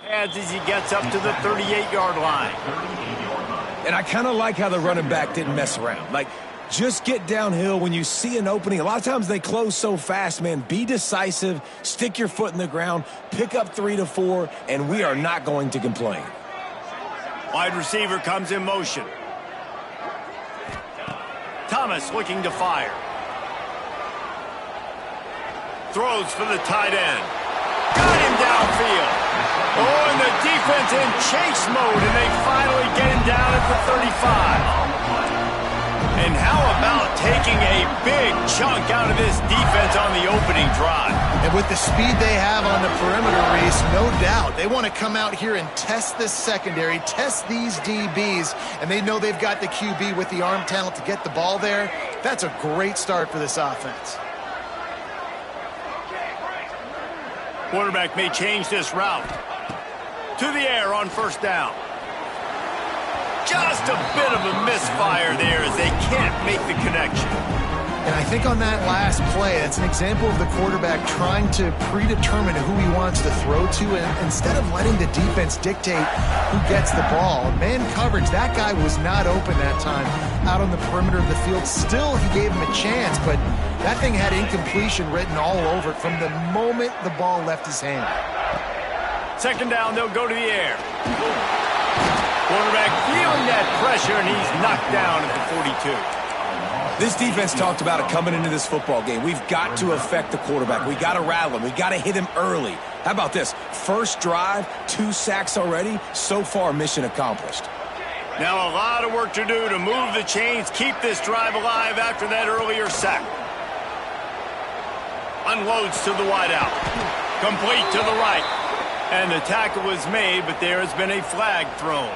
As he gets up to the 38-yard line. And I kind of like how the running back didn't mess around. Like, just get downhill when you see an opening. A lot of times they close so fast, man. Be decisive, stick your foot in the ground, pick up 3 to 4, and we are not going to complain. Wide receiver comes in motion. Thomas looking to fire. Throws for the tight end. Got him downfield. Oh, and the defense in chase mode, and they finally get him down at the 35. And how about taking a big chunk out of this defense on the opening drive? And with the speed they have on the perimeter, Reese, no doubt, they want to come out here and test this secondary, test these DBs, and they know they've got the QB with the arm talent to get the ball there. That's a great start for this offense. Quarterback may change this route. To the air on first down. Just a bit of a misfire there as they can't make the connection. And I think on that last play, that's an example of the quarterback trying to predetermine who he wants to throw to, and instead of letting the defense dictate who gets the ball. Man coverage, that guy was not open that time out on the perimeter of the field. Still, he gave him a chance, but that thing had incompletion written all over it from the moment the ball left his hand. Second down, they'll go to the air. Quarterback feeling that pressure, and he's knocked down at the 42. This defense talked about it coming into this football game. We've got to affect the quarterback. We got to rattle him. We got to hit him early. How about this? First drive, 2 sacks already. So far, mission accomplished. Now a lot of work to do to move the chains, keep this drive alive after that earlier sack. Unloads to the wideout. Complete to the right. And the tackle was made, but there has been a flag thrown.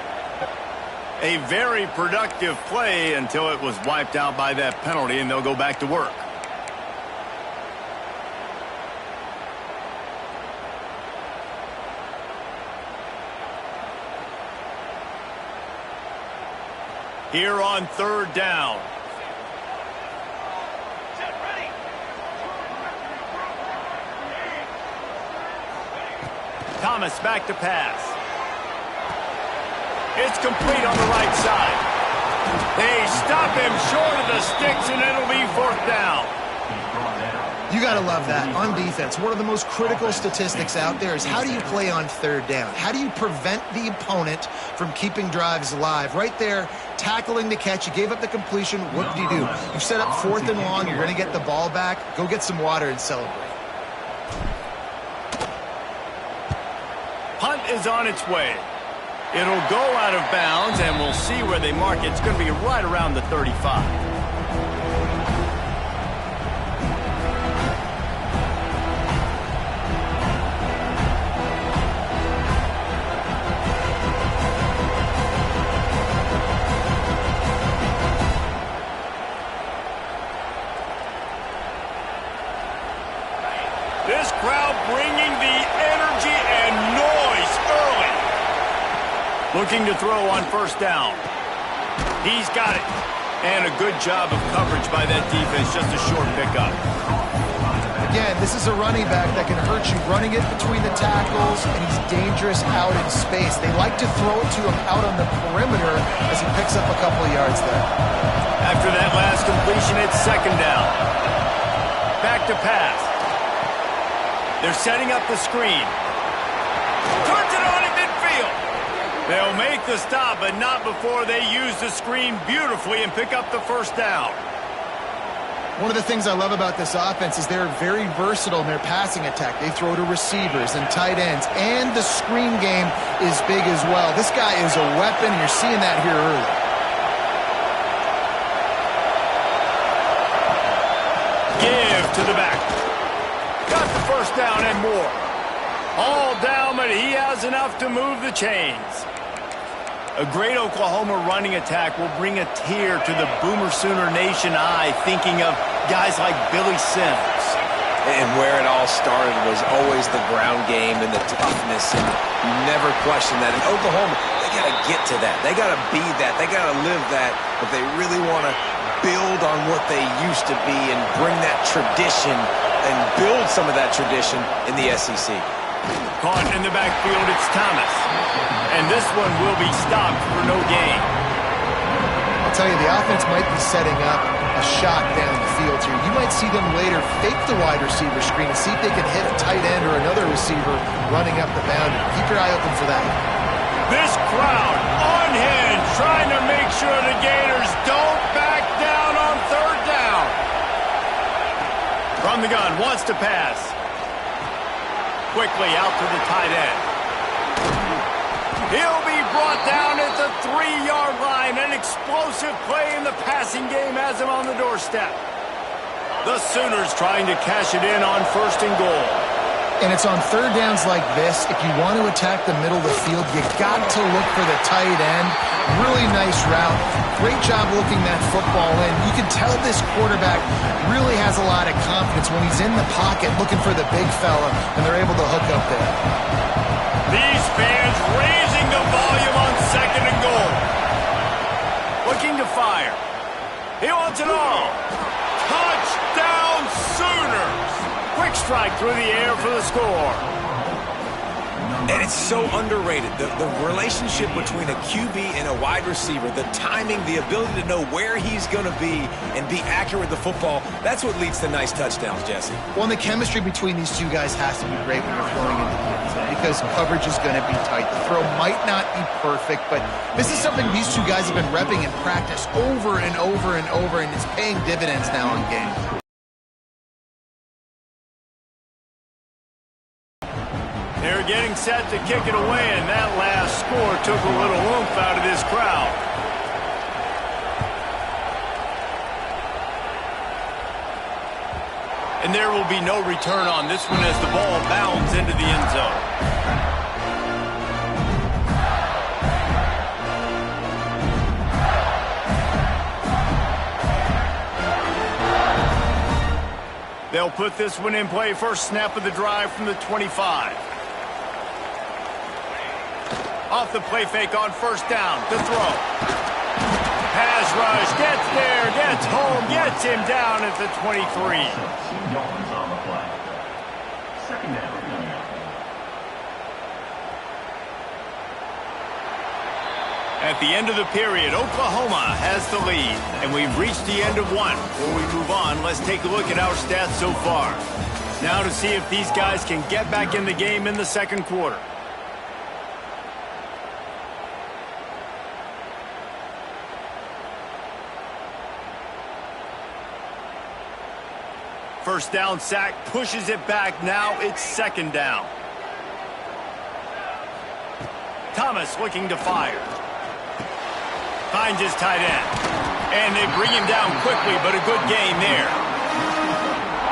A very productive play until it was wiped out by that penalty, and they'll go back to work. Here on third down. Thomas back to pass. It's complete on the right side. They stop him short of the sticks, and it'll be fourth down. You got to love that. On defense, one of the most critical statistics out there is how do you play on third down? How do you prevent the opponent from keeping drives alive? Right there, tackling the catch. You gave up the completion. What did you do? You set up fourth and long. You're going to get the ball back. Go get some water and celebrate. Punt is on its way. It'll go out of bounds, and we'll see where they mark it. It's going to be right around the 35. This crowd bringing the energy and noise early. Looking to throw on first down. He's got it. And a good job of coverage by that defense. Just a short pickup. Again, this is a running back that can hurt you running it between the tackles, and he's dangerous out in space. They like to throw it to him out on the perimeter as he picks up a couple of yards there. After that last completion, it's second down. Back to pass. They're setting up the screen. Turns it on in midfield. They'll make the stop, but not before they use the screen beautifully and pick up the first down. One of the things I love about this offense is they're very versatile in their passing attack. They throw to receivers and tight ends, and the screen game is big as well. This guy is a weapon, and you're seeing that here early. Give to the back. Got the first down and more. All down, but he has enough to move the chains. A great Oklahoma running attack will bring a tear to the Boomer Sooner Nation eye, thinking of guys like Billy Sims. And where it all started was always the ground game and the toughness, and you never question that. In Oklahoma, they got to get to that. They got to be that. They got to live that if they really want to build on what they used to be and bring that tradition and build some of that tradition in the SEC. Caught in the backfield, it's Thomas. And this one will be stopped for no gain. I'll tell you, the offense might be setting up a shot down the field here. You might see them later fake the wide receiver screen and see if they can hit a tight end or another receiver running up the boundary. Keep your eye open for that. This crowd on hand trying to make sure the Gators don't back down on third down. From the gun, wants to pass. Quickly out to the tight end. He'll be brought down at the 3-yard line. An explosive play in the passing game has him on the doorstep. The Sooners trying to cash it in on 1st and goal. And it's on third downs like this. If you want to attack the middle of the field, you got to look for the tight end. Really nice route. Great job looking that football in. You can tell this quarterback really has a lot of confidence when he's in the pocket looking for the big fella, and they're able to hook up there. These fans raising the volume on 2nd and goal. Looking to fire. He wants it all. Touchdown Sooners. Quick strike through the air for the score. And it's so underrated. The relationship between a QB and a wide receiver, the timing, the ability to know where he's going to be and be accurate with the football, that's what leads to nice touchdowns, Jesse. Well, and the chemistry between these two guys has to be great when you're throwing into the end zone because coverage is going to be tight. The throw might not be perfect, but this is something these two guys have been repping in practice over and over and over, and it's paying dividends now in games. They're getting set to kick it away, and that last score took a little oomph out of this crowd. And there will be no return on this one as the ball bounds into the end zone. They'll put this one in play. First snap of the drive from the 25. Off the play fake on 1st down to throw. Pass rush, gets there, gets home, gets him down at the 23. Yards on the play. 2nd down. At the end of the period, Oklahoma has the lead, and we've reached the end of one. Before we move on, let's take a look at our stats so far. Now to see if these guys can get back in the game in the 2nd quarter. First down sack, pushes it back. Now it's 2nd down. Thomas looking to fire. Finds his tight end. And they bring him down quickly, but a good gain there.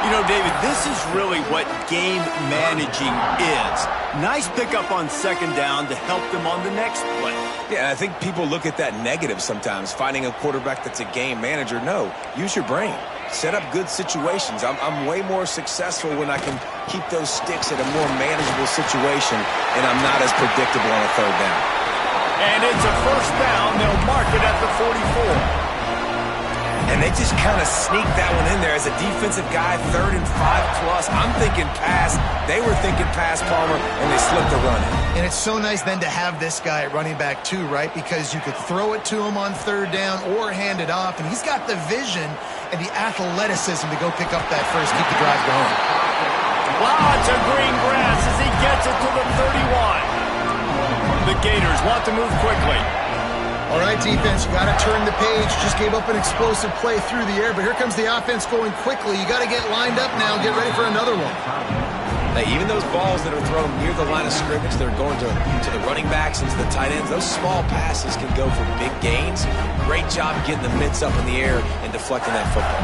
You know, David, this is really what game managing is. Nice pickup on 2nd down to help them on the next play. Yeah, I think people look at that negative sometimes, finding a quarterback that's a game manager. No, use your brain. Set up good situations. I'm way more successful when I can keep those sticks at a more manageable situation, and I'm not as predictable on a 3rd down. And it's a 1st down. They'll mark it at the 44. And they just kind of sneak that one in there as a defensive guy, 3rd and 5+. I'm thinking pass. They were thinking pass, Palmer, and they slipped the run in. And it's so nice then to have this guy at running back too, right? Because you could throw it to him on 3rd down or hand it off, and he's got the vision and the athleticism to go pick up that first, keep the drive going. Lots of green grass as he gets it to the 31. The Gators want to move quickly. All right, defense, you got to turn the page. Just gave up an explosive play through the air, but here comes the offense going quickly. You got to get lined up now and get ready for another one. Now, even those balls that are thrown near the line of scrimmage, they're going to the running backs and to the tight ends. Those small passes can go for big gains. Great job getting the mitts up in the air and deflecting that football.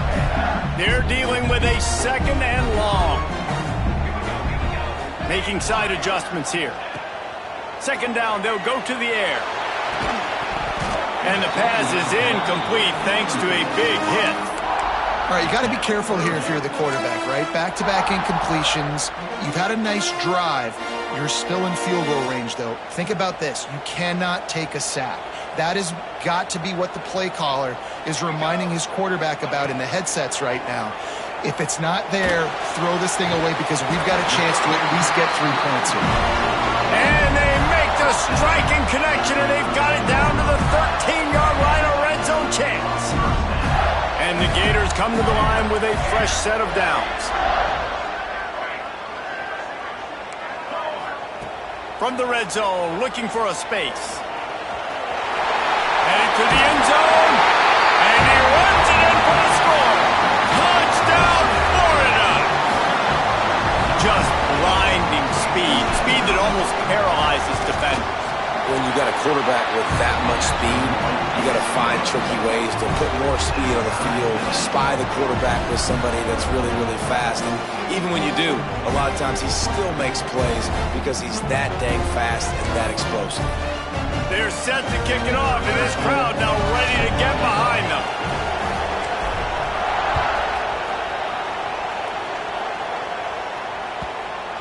They're dealing with a 2nd and long. Making side adjustments here. 2nd down, they'll go to the air. And the pass is incomplete thanks to a big hit. All right, you got to be careful here if you're the quarterback, right? Back-to-back incompletions. You've had a nice drive. You're still in field goal range, though. Think about this. You cannot take a sack. That has got to be what the play caller is reminding his quarterback about in the headsets right now. If it's not there, throw this thing away because we've got a chance to at least get 3 points here. And they make the striking connection, and they've got it down to the 13-yard line, a red zone chance. And the Gators come to the line with a fresh set of downs. From the red zone, looking for a space. Headed to the end zone, and he runs it in for the score. Touchdown, Florida! Just blinding speed. Speed that almost paralyzes defenders. When you got a quarterback with that much speed, you got to find tricky ways to put more speed on the field, spy the quarterback with somebody that's really, really fast. And even when you do, a lot of times he still makes plays because he's that dang fast and that explosive. They're set to kick it off, and this crowd now ready to get behind them.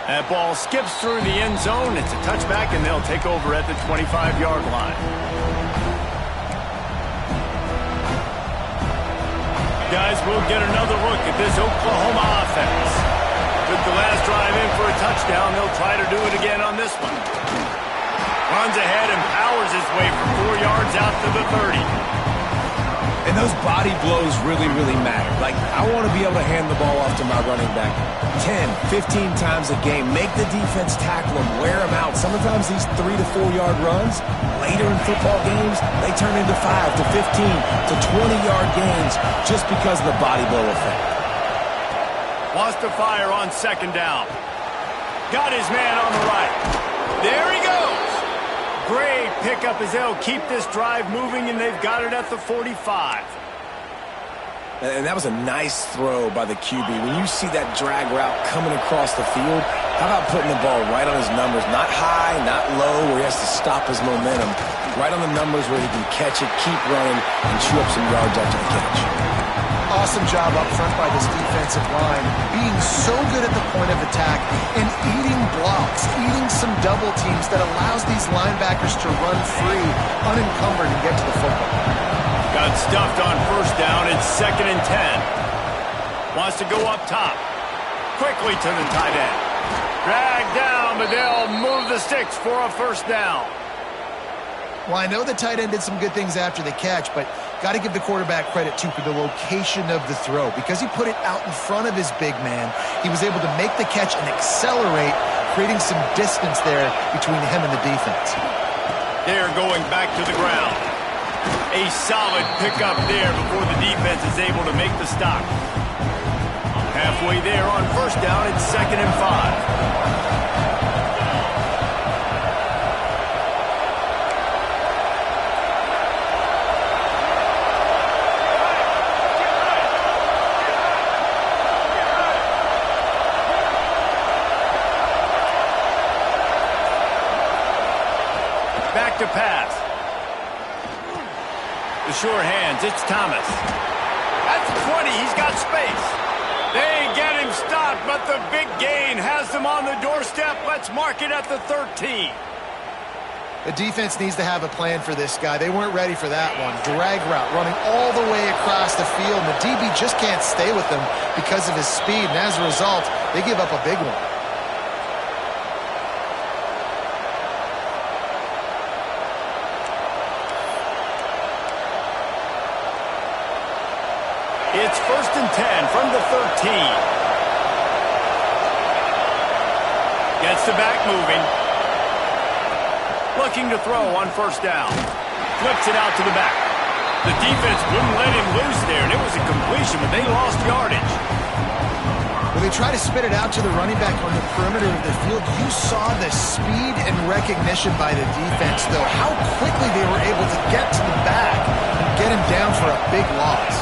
That ball skips through the end zone. It's a touchback, and they'll take over at the 25-yard line. Guys, we'll get another look at this Oklahoma offense. Took the last drive in for a touchdown. They'll try to do it again on this one. Runs ahead and powers his way for 4 yards out to the 30. And those body blows really, really matter. Like, I want to be able to hand the ball off to my running back 10, 15 times a game. Make the defense tackle him, wear him out. Sometimes these 3 to 4 yard runs, later in football games, they turn into 5 to 15 to 20-yard gains just because of the body blow effect. Wants to fire on second down. Got his man on the right. There he goes. Great pickup as they'll keep this drive moving, and they've got it at the 45. And that was a nice throw by the QB. When you see that drag route coming across the field, how about putting the ball right on his numbers? Not high, not low, where he has to stop his momentum. Right on the numbers where he can catch it, keep running, and chew up some yards after the catch. Awesome job up front by this defensive line, being so good at the point of attack and eating blocks, eating some double teams that allows these linebackers to run free, unencumbered, and get to the football. Got stuffed on first down. It's 2nd and 10. Wants to go up top. Quickly to the tight end. Dragged down, but they'll move the sticks for a first down. Well, I know the tight end did some good things after the catch, but got to give the quarterback credit, too, for the location of the throw. Because he put it out in front of his big man, he was able to make the catch and accelerate, creating some distance there between him and the defense. They're going back to the ground. A solid pickup there before the defense is able to make the stop. Halfway there on first down, it's 2nd and 5. To pass. The short hands, it's Thomas. At the 20, he's got space. They get him stopped, but the big gain has them on the doorstep. Let's mark it at the 13. The defense needs to have a plan for this guy. They weren't ready for that one. Drag route, running all the way across the field. And the DB just can't stay with him because of his speed. And as a result, they give up a big one. It's 1st and 10 from the 13. Gets the back moving. Looking to throw on first down. Flips it out to the back. The defense wouldn't let him loose there, and it was a completion, but they lost yardage. When they try to spit it out to the running back on the perimeter of the field, you saw the speed and recognition by the defense, though, how quickly they were able to get to the back and get him down for a big loss.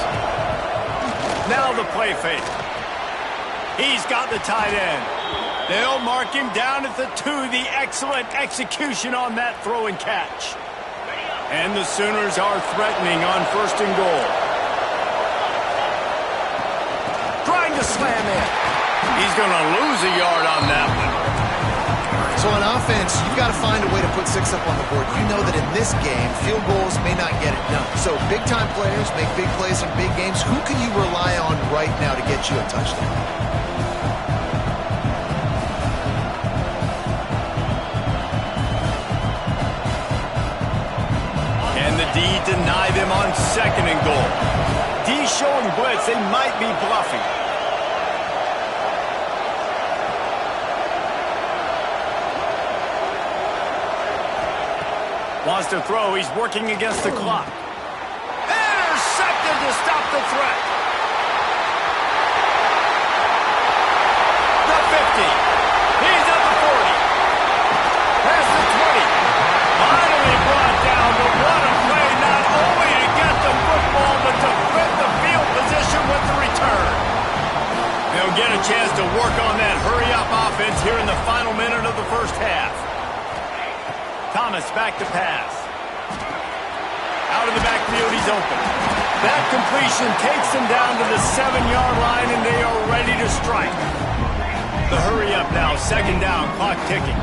Now the play fake. He's got the tight end. They'll mark him down at the 2. The excellent execution on that throw and catch. And the Sooners are threatening on 1st and goal. Trying to slam in. He's going to lose a yard on that one. So on offense, you've got to find a way to put 6 up on the board. You know know that in this game, field goals may not get it done. So big-time players make big plays in big games. Who can you rely on right now to get you a touchdown? Can the D deny them on 2nd and goal? D showing blitz. They might be bluffing. Wants to throw. He's working against the clock. Intercepted to stop the threat. The 50. He's at the 40. Past the 20. Finally brought down, but what a play, not only to get the football, but to fit the field position with the return. They'll get a chance to work on that hurry-up offense here in the final minute of the first half. Thomas back to pass. Out of the backfield, he's open. That completion takes him down to the 7-yard line, and they are ready to strike. The hurry up now, 2nd down, clock ticking.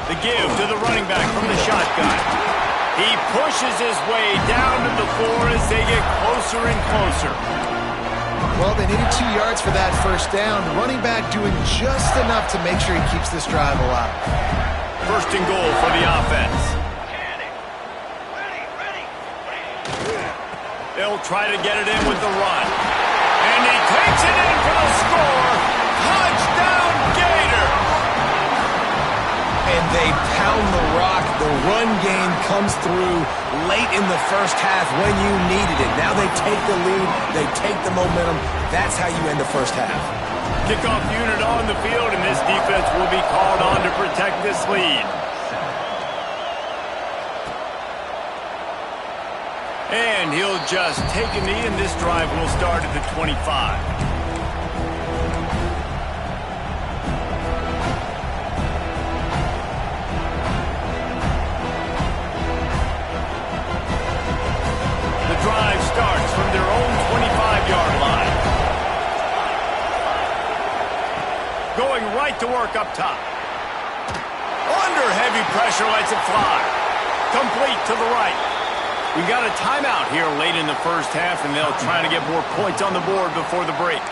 The give to the running back from the shotgun. He pushes his way down to the 4 as they get closer and closer. Well, they needed 2 yards for that first down. The running back doing just enough to make sure he keeps this drive alive. 1st and goal for the offense. They'll try to get it in with the run. And he takes it in for the score. Touchdown, Gator! And they pound the rock. The run game comes through late in the first half when you needed it. Now they take the lead. They take the momentum. That's how you end the first half. Kickoff unit on the field, and this defense will be called on to protect this lead. And he'll just take a knee, and this drive will start at the 25. The drive starts from their own 25-yard line. Going right to work up top. Under heavy pressure, lets it fly. Complete to the right. We got a timeout here late in the first half, and they'll try to get more points on the board before the break.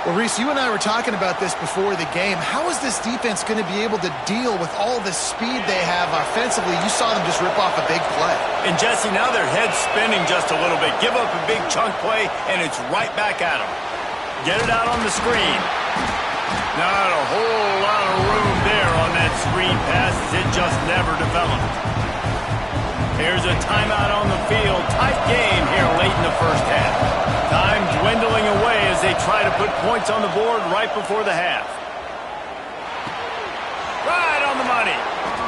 Well, Reese, you and I were talking about this before the game. How is this defense going to be able to deal with all the speed they have offensively? You saw them just rip off a big play. And, Jesse, now their head's spinning just a little bit. Give up a big chunk play, and it's right back at them. Get it out on the screen. Not a whole lot of room there on that screen pass as it just never developed. Here's a timeout on the field. Tight game here late in the first half. Time dwindling away as they try to put points on the board right before the half. Right on the money.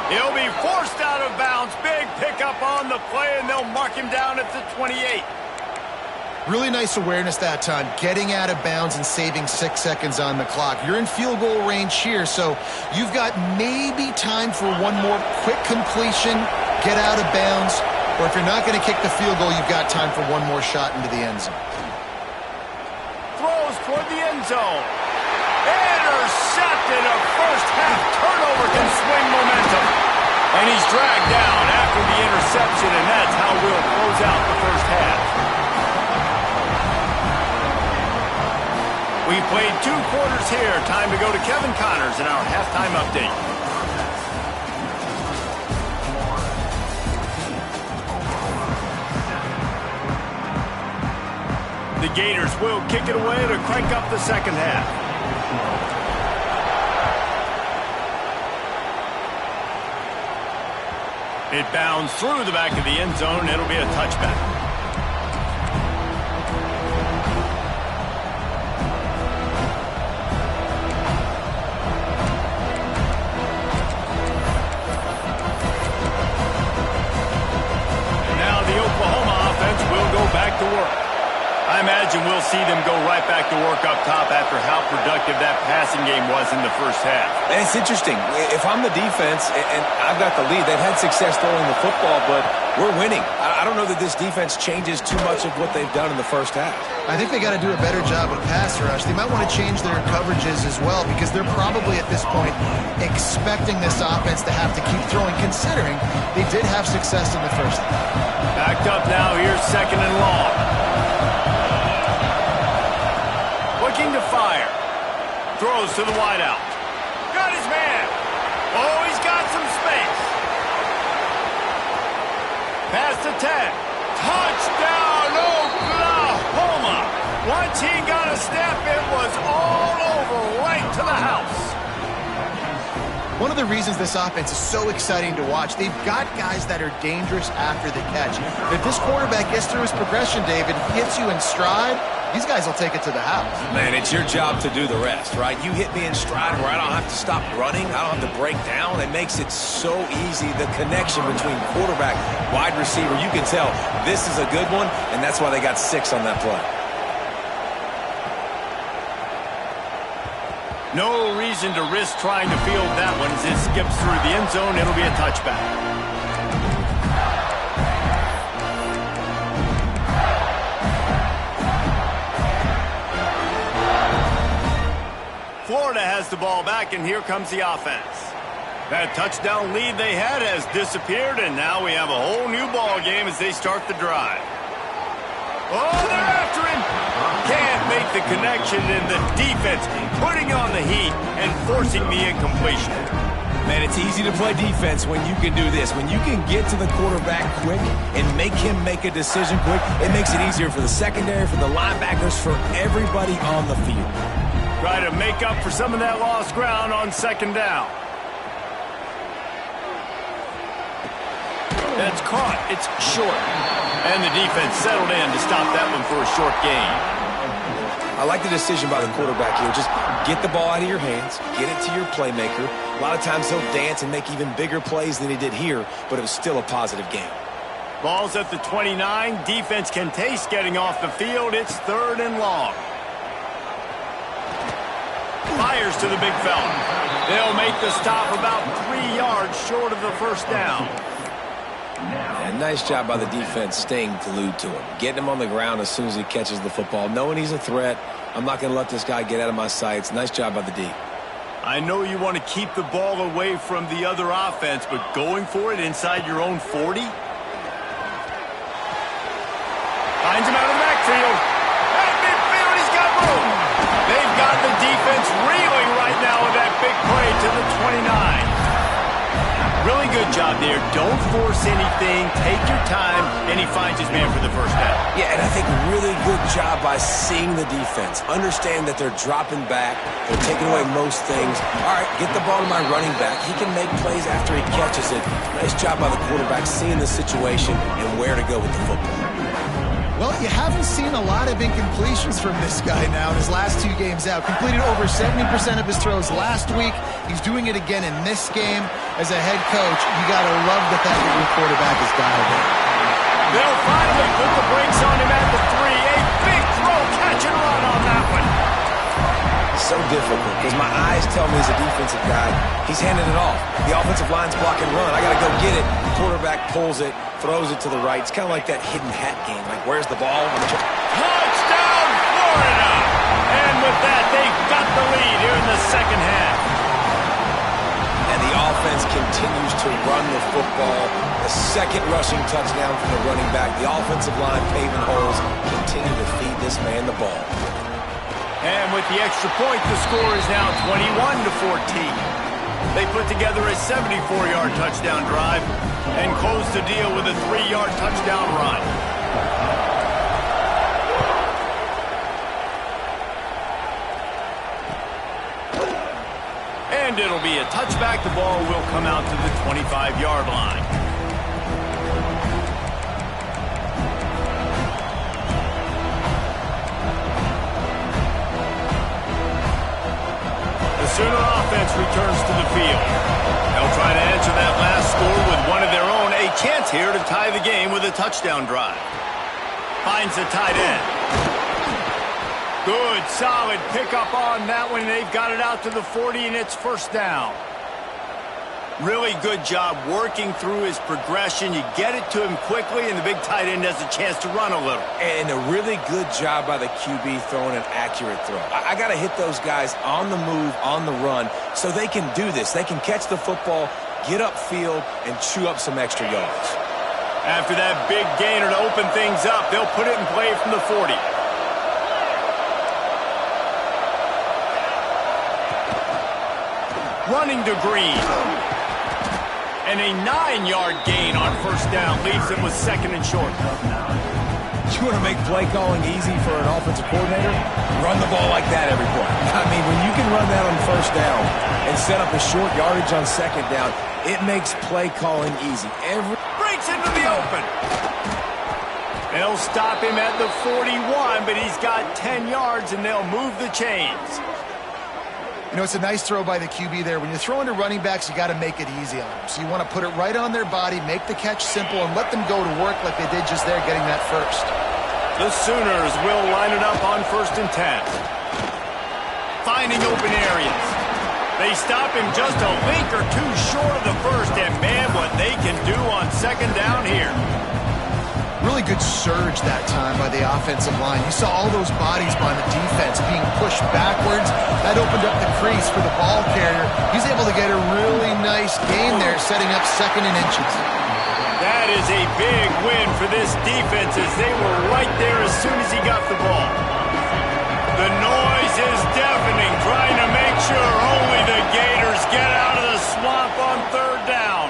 He'll be forced out of bounds. Big pickup on the play, and they'll mark him down at the 28. Really nice awareness that time, getting out of bounds and saving 6 seconds on the clock. You're in field goal range here, so you've got maybe time for one more quick completion, get out of bounds, or if you're not going to kick the field goal, you've got time for one more shot into the end zone. Throws toward the end zone. Intercepted. A first-half turnover can swing momentum. And he's dragged down after the interception, and that's how we'll close out the first half. We played 2 quarters here. Time to go to Kevin Connors in our halftime update. The Gators will kick it away to crank up the second half. It bounds through the back of the end zone. It'll be a touchback. imagine we'll see them go right back to work up top after how productive that passing game was in the first half. And it's interesting. If I'm the defense and I've got the lead, they've had success throwing the football, but we're winning. I don't know that this defense changes too much of what they've done in the first half. I think they got to do a better job of pass rush. They might want to change their coverages as well because they're probably at this point expecting this offense to have to keep throwing, considering they did have success in the first half. Backed up now. Here's 2nd and long. Looking to fire. Throws to the wideout. Got his man. Oh, he's got some space. Pass to 10. Touchdown, Oklahoma. Once he got a step, it was all over, right to the house. One of the reasons this offense is so exciting to watch, they've got guys that are dangerous after the catch. If this quarterback gets through his progression, David, hits you in stride, these guys will take it to the house. Man, it's your job to do the rest, right? You hit me in stride where I don't have to stop running. I don't have to break down. It makes it so easy. The connection between quarterback, wide receiver, you can tell this is a good one, and that's why they got 6 on that play. No reason to risk trying to field that one as it skips through the end zone. It'll be a touchback. Florida has the ball back, and here comes the offense. That touchdown lead they had has disappeared, and now we have a whole new ball game as they start the drive. Oh, they're after him. Can't make the connection, and the defense putting on the heat and forcing the incompletion. Man, it's easy to play defense when you can do this. When you can get to the quarterback quick and make him make a decision quick, it makes it easier for the secondary, for the linebackers, for everybody on the field. Try to make up for some of that lost ground on 2nd down. That's caught. It's short. And the defense settled in to stop that one for a short gain. I like the decision by the quarterback here. Just get the ball out of your hands, get it to your playmaker. A lot of times he'll dance and make even bigger plays than he did here, but it was still a positive game. Ball's at the 29. Defense can taste getting off the field. It's 3rd and long. Fires to the big fella. They'll make the stop about 3 yards short of the first down. And nice job by the defense staying glued to him. Getting him on the ground as soon as he catches the football. Knowing he's a threat, I'm not going to let this guy get out of my sights. Nice job by the D. I know you want to keep the ball away from the other offense, but going for it inside your own 40? Finds him out of the backfield. At midfield, he's got room. They've got the defense reeling right now with that big play to the 29. Really good job there. Don't force anything. Take your time, and he finds his man for the first down. Yeah, and I think really good job by seeing the defense. Understand that they're dropping back. They're taking away most things. All right, get the ball to my running back. He can make plays after he catches it. Nice job by the quarterback seeing the situation and where to go with the football. Well, you haven't seen a lot of incompletions from this guy now in his last 2 games out. Completed over 70% of his throws last week. He's doing it again in this game. As a head coach, you got to love the fact that your quarterback is dialed in. They'll finally put the brakes on him at the 3. A big throw, catch and run on that one. So difficult because my eyes tell me as a defensive guy, he's handing it off. The offensive line's block and run. I got to go get it. The quarterback pulls it, throws it to the right. It's kind of like that hidden hat game. Like, where's the ball? Touchdown, Florida! And with that, they've got the lead here in the second half. And the offense continues to run the football. The second rushing touchdown from the running back. The offensive line paving holes. Continue to feed this man the ball. And with the extra point, the score is now 21-14. They put together a 74-yard touchdown drive and close the deal with a 3-yard touchdown run. And it'll be a touchback. The ball will come out to the 25-yard line. The Sooner offense returns to the field. They'll try to answer that last score with one of their own. A chance here to tie the game with a touchdown drive. Finds the tight end. Good, solid pickup on that one. They've got it out to the 40, and it's first down. Really good job working through his progression. You get it to him quickly, and the big tight end has a chance to run a little. And a really good job by the QB throwing an accurate throw. I got to hit those guys on the move, on the run, so they can do this. They can catch the football, get upfield, and chew up some extra yards. After that big gainer to open things up, they'll put it in play from the 40. Running to Green. And a 9-yard gain on first down leaves him with second and short. You want to make play calling easy for an offensive coordinator? Run the ball like that every play. I mean, when you can run that on first down and set up a short yardage on second down, it makes play calling easy. Breaks into the open. They'll stop him at the 41, but he's got 10 yards, and they'll move the chains. You know, it's a nice throw by the QB there. When you're throwing to running backs, you got to make it easy on them. So you want to put it right on their body, make the catch simple, and let them go to work like they did just there, getting that first. The Sooners will line it up on 1st and 10. Finding open areas. They stop him just a link or two short of the first, and man, what they can do on second down here. Really good surge that time by the offensive line. You saw all those bodies by the defense being pushed backwards. That opened up the crease for the ball carrier. He's able to get a really nice gain there, setting up 2nd and inches. That is a big win for this defense as they were right there as soon as he got the ball. The noise is deafening, trying to make sure only the Gators get out of the swamp on 3rd down.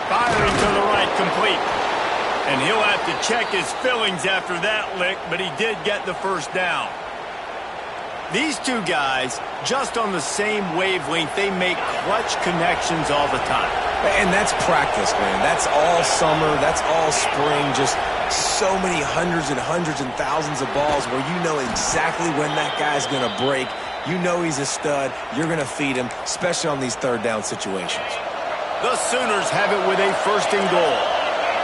Firing to the right, complete. And he'll have to check his fillings after that lick, but he did get the first down. These two guys, just on the same wavelength, they make clutch connections all the time. And that's practice, man. That's all summer. That's all spring. Just so many hundreds and thousands of balls where you know exactly when that guy's going to break. You know he's a stud. You're going to feed him, especially on these 3rd down situations. The Sooners have it with a 1st and goal.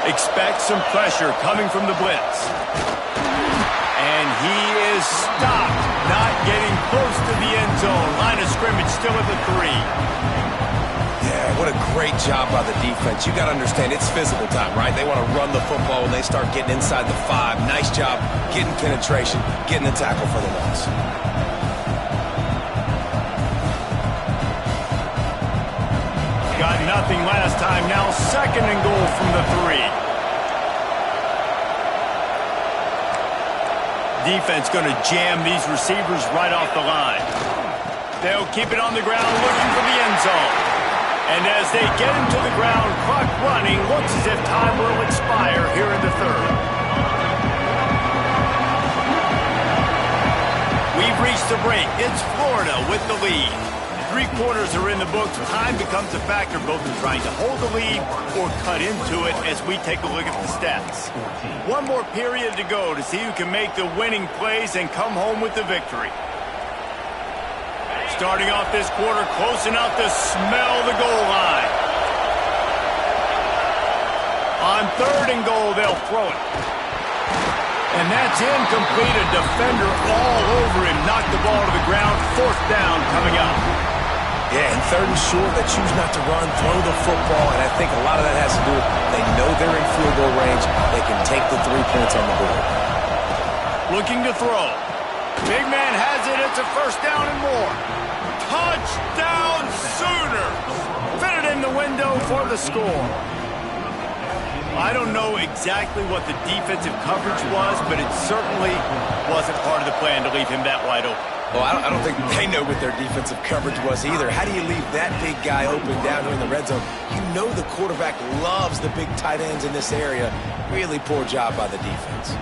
Expect some pressure coming from the blitz. And he is stopped, not getting close to the end zone. Line of scrimmage still at the 3. Yeah, what a great job by the defense. You got to understand, it's physical time, right? They want to run the football when they start getting inside the 5. Nice job getting penetration, getting the tackle for the loss. Got nothing last time. Now 2nd and goal from the 3. Defense going to jam these receivers right off the line. They'll keep it on the ground looking for the end zone. And as they get him to the ground, clock running, looks as if time will expire here in the 3rd. We've reached the break. It's Florida with the lead. 3 quarters are in the books. Time becomes a factor both in trying to hold the lead or cut into it as we take a look at the stats. 1 more period to go to see who can make the winning plays and come home with the victory. Starting off this quarter close enough to smell the goal line. On 3rd and goal, they'll throw it. And that's incomplete. A defender all over him. Knocked the ball to the ground. 4th down coming up. Yeah, and 3rd and short, they choose not to run, throw the football, and I think a lot of that has to do with they know they're in field goal range. They can take the 3 points on the board. Looking to throw. Big man has it. It's a first down and more. Touchdown Sooners! Fitted in the window for the score. I don't know exactly what the defensive coverage was, but it certainly wasn't part of the plan to leave him that wide open. Well, I don't think they know what their defensive coverage was either. How do you leave that big guy open down here in the red zone? You know the quarterback loves the big tight ends in this area. Really poor job by the defense.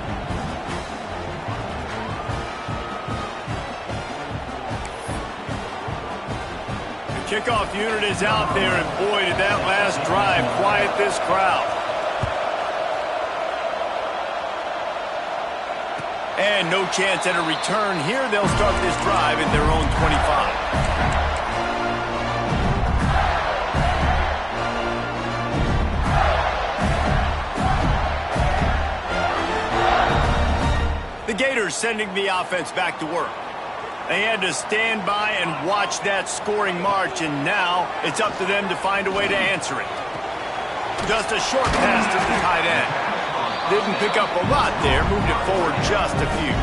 The kickoff unit is out there, and boy, did that last drive quiet this crowd. And no chance at a return here. They'll start this drive at their own 25. The Gators sending the offense back to work. They had to stand by and watch that scoring march, and now it's up to them to find a way to answer it. Just a short pass to the tight end. Didn't pick up a lot there, moved it forward just a few.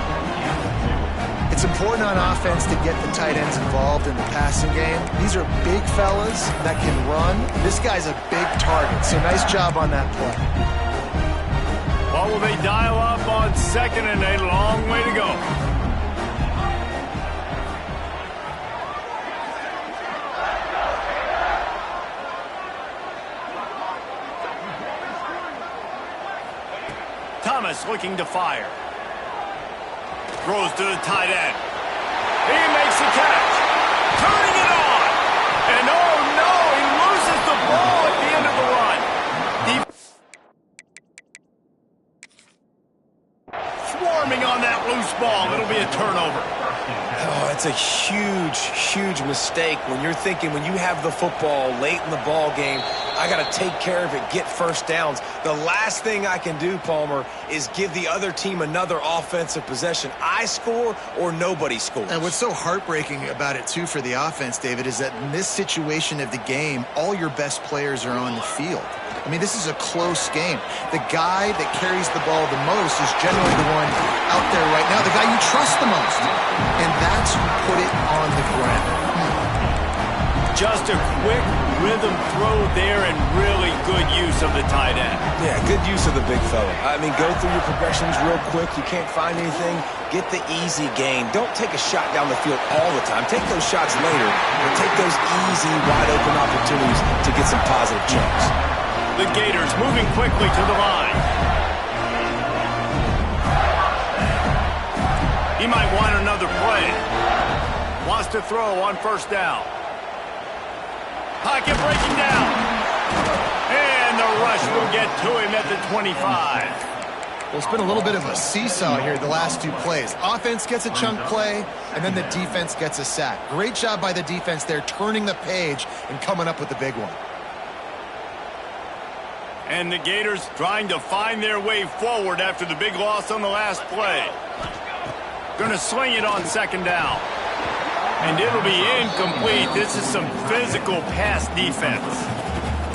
It's important on offense to get the tight ends involved in the passing game. These are big fellas that can run. This guy's a big target, so nice job on that play. What will they dial up on second and a long way to go? Thomas looking to fire. Throws to the tight end. He makes the catch. Turning it on. And oh no, he loses the ball at the end of the run. Swarming on that loose ball. It'll be a turnover. Oh, it's a huge, huge mistake when you're thinking when you have the football late in the ball game, I got to take care of it, get first downs. The last thing I can do, Palmer, is give the other team another offensive possession. I score or nobody scores. And what's so heartbreaking about it, too, for the offense, David, is that in this situation of the game, all your best players are on the field. I mean, this is a close game. The guy that carries the ball the most is generally the one out there right now, the guy you trust the most. And that's who put it on the ground. Just a quick rhythm throw there and really good use of the tight end. Yeah, good use of the big fella. I mean, go through your progressions real quick. You can't find anything. Get the easy gain. Don't take a shot down the field all the time. Take those shots later, but take those easy, wide-open opportunities to get some positive chunks. The Gators moving quickly to the line. He might want another play. Wants to throw on first down. Pocket breaking down. And the rush will get to him at the 25. Well, it's been a little bit of a seesaw here the last two plays. Offense gets a chunk play, and then the defense gets a sack. Great job by the defense there, turning the page and coming up with the big one. And the Gators trying to find their way forward after the big loss on the last play. Going to sling it on second down. And it'll be incomplete. This is some physical pass defense.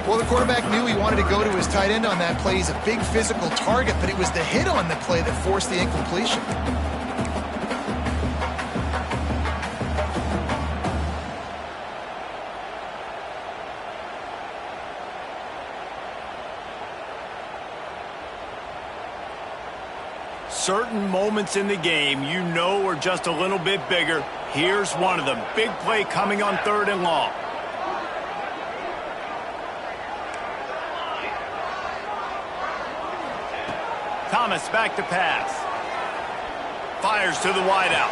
Well, the quarterback knew he wanted to go to his tight end on that play. He's a big physical target, but it was the hit on the play that forced the incompletion. Certain moments in the game you know are just a little bit bigger. Here's one of them. Big play coming on third and long. Thomas back to pass. Fires to the wideout.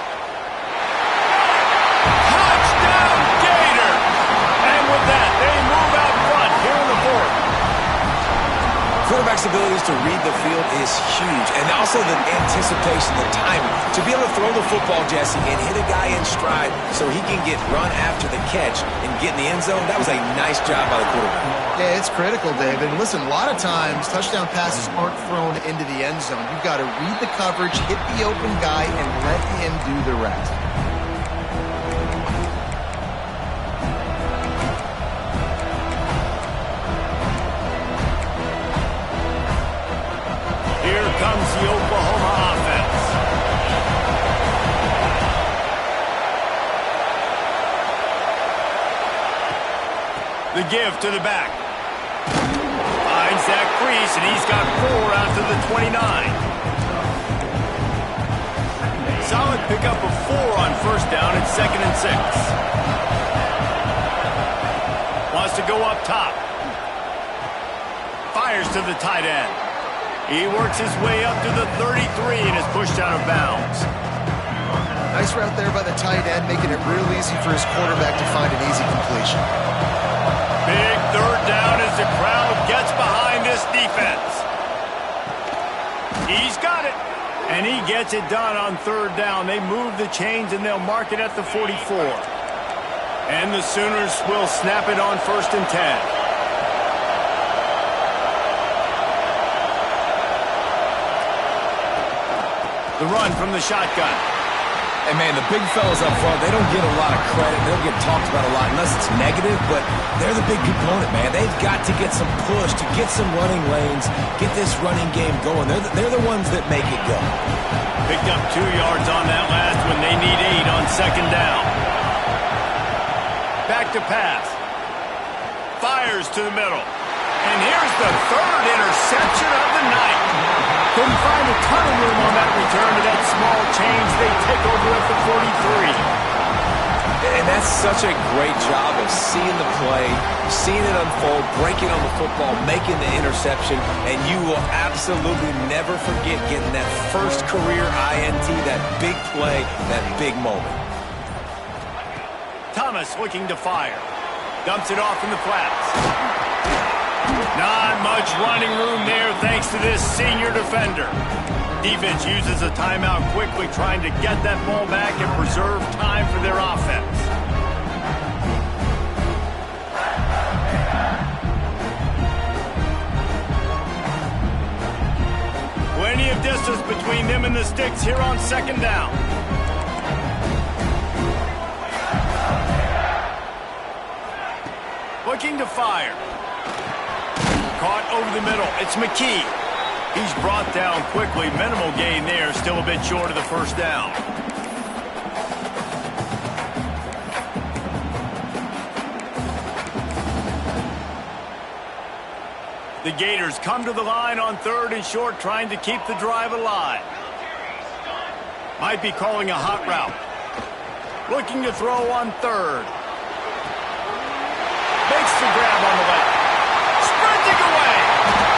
Touchdown Gator! And with that, they move out front here in the fourth. Quarterback's abilities to read the field is huge, and also the anticipation, the timing. To be able to throw the football, Jesse, and hit a guy in stride so he can get run after the catch and get in the end zone, that was a nice job by the quarterback. Yeah, it's critical, David. Listen, a lot of times touchdown passes aren't thrown into the end zone. You've got to read the coverage, hit the open guy, and let him do the rest. Here comes the Oklahoma offense. The give to the back. Finds that crease, and he's got 4 out to the 29. Solid pickup of 4 on first down and second and 6. Wants to go up top. Fires to the tight end. He works his way up to the 33 and is pushed out of bounds. Nice route there by the tight end, making it real easy for his quarterback to find an easy completion. Big third down as the crowd gets behind this defense. He's got it. And he gets it done on third down. They move the chains and they'll mark it at the 44. And the Sooners will snap it on first and 10. The The run from the shotgun. And, man, the big fellas up front, they don't get a lot of credit. They don't get talked about a lot unless it's negative, but they're the big component, man. They've got to get some push, to get some running lanes, get this running game going. They're the ones that make it go. Picked up 2 yards on that last when they need 8 on second down. Back to pass. Fires to the middle. And here's the 3rd interception of the night. Couldn't find a ton of room on that return to that small change. They take over at the 43. And that's such a great job of seeing the play, seeing it unfold, breaking on the football, making the interception, and you will absolutely never forget getting that first career INT, that big play, that big moment. Thomas looking to fire. Dumps it off in the flats. Not much running room there thanks to this senior defender. Defense uses a timeout quickly, trying to get that ball back and preserve time for their offense. Plenty of distance between them and the sticks here on second down. Looking to fire. Caught over the middle. It's Ncaa. He's brought down quickly. Minimal gain there. Still a bit short of the first down. The Gators come to the line on 3rd and short, trying to keep the drive alive. Might be calling a hot route. Looking to throw on 3rd. Makes the grab on the left. Sprinting away.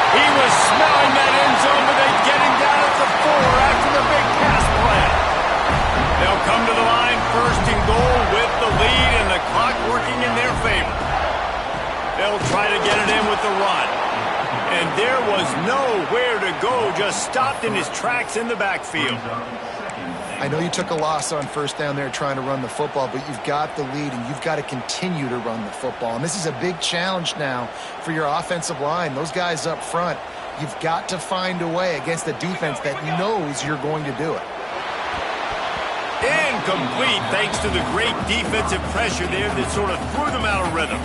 He was smelling that end zone, but they get him down at the 4 after the big pass play. They'll come to the line 1st and goal with the lead and the clock working in their favor. They'll try to get it in with the run. And there was nowhere to go, just stopped in his tracks in the backfield. I know you took a loss on 1st down there trying to run the football, but you've got the lead, and you've got to continue to run the football. And this is a big challenge now for your offensive line. Those guys up front, you've got to find a way against a defense that knows you're going to do it. Incomplete, thanks to the great defensive pressure there that sort of threw them out of rhythm.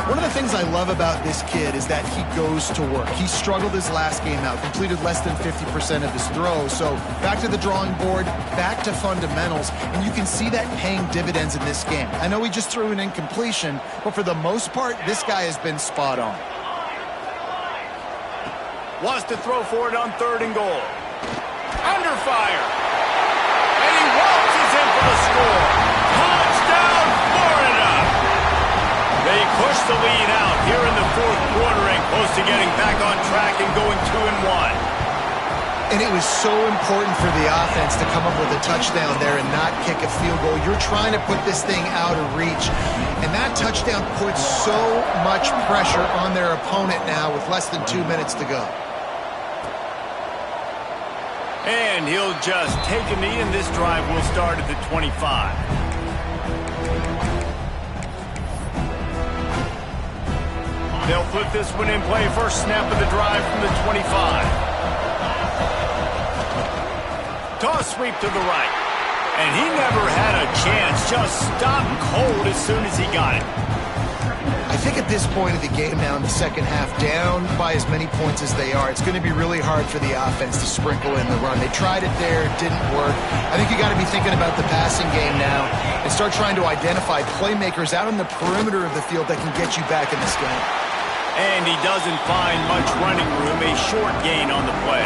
One of the things I love about this kid is that he goes to work. He struggled his last game out, completed less than 50% of his throws. So back to the drawing board, back to fundamentals, and you can see that paying dividends in this game. I know he just threw an incompletion, but for the most part, this guy has been spot on. Wants to throw for it on 3rd and goal. Under fire. And he waltzes in for the score. Touchdown, Florida! They push the lead out here in the 4th quarter and close to getting back on track and going 2-1. And it was so important for the offense to come up with a touchdown there and not kick a field goal. You're trying to put this thing out of reach. And that touchdown puts so much pressure on their opponent now with less than 2 minutes to go. And he'll just take a knee, and this drive will start at the 25. They'll put this one in play. First snap of the drive from the 25. Toss sweep to the right. And he never had a chance. Just stopped cold as soon as he got it. I think at this point of the game now in the second half, down by as many points as they are, it's going to be really hard for the offense to sprinkle in the run. They tried it there, it didn't work. I think you got to be thinking about the passing game now and start trying to identify playmakers out on the perimeter of the field that can get you back in this game. And he doesn't find much running room, a short gain on the play.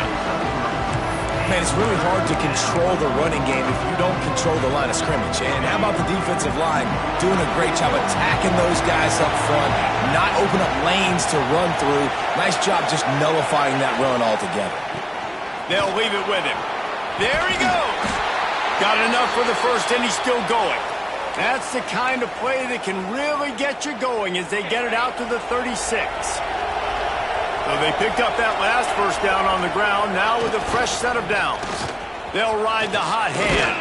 Man, it's really hard to control the running game if you don't control the line of scrimmage. And how about the defensive line doing a great job attacking those guys up front, not open up lanes to run through. Nice job just nullifying that run altogether. They'll leave it with him. There he goes. Got enough for the first, and he's still going. That's the kind of play that can really get you going as they get it out to the 36. So they picked up that last first down on the ground, now with a fresh set of downs. They'll ride the hot hand.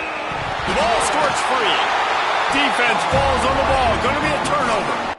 The ball squirts free. Defense falls on the ball. Going to be a turnover.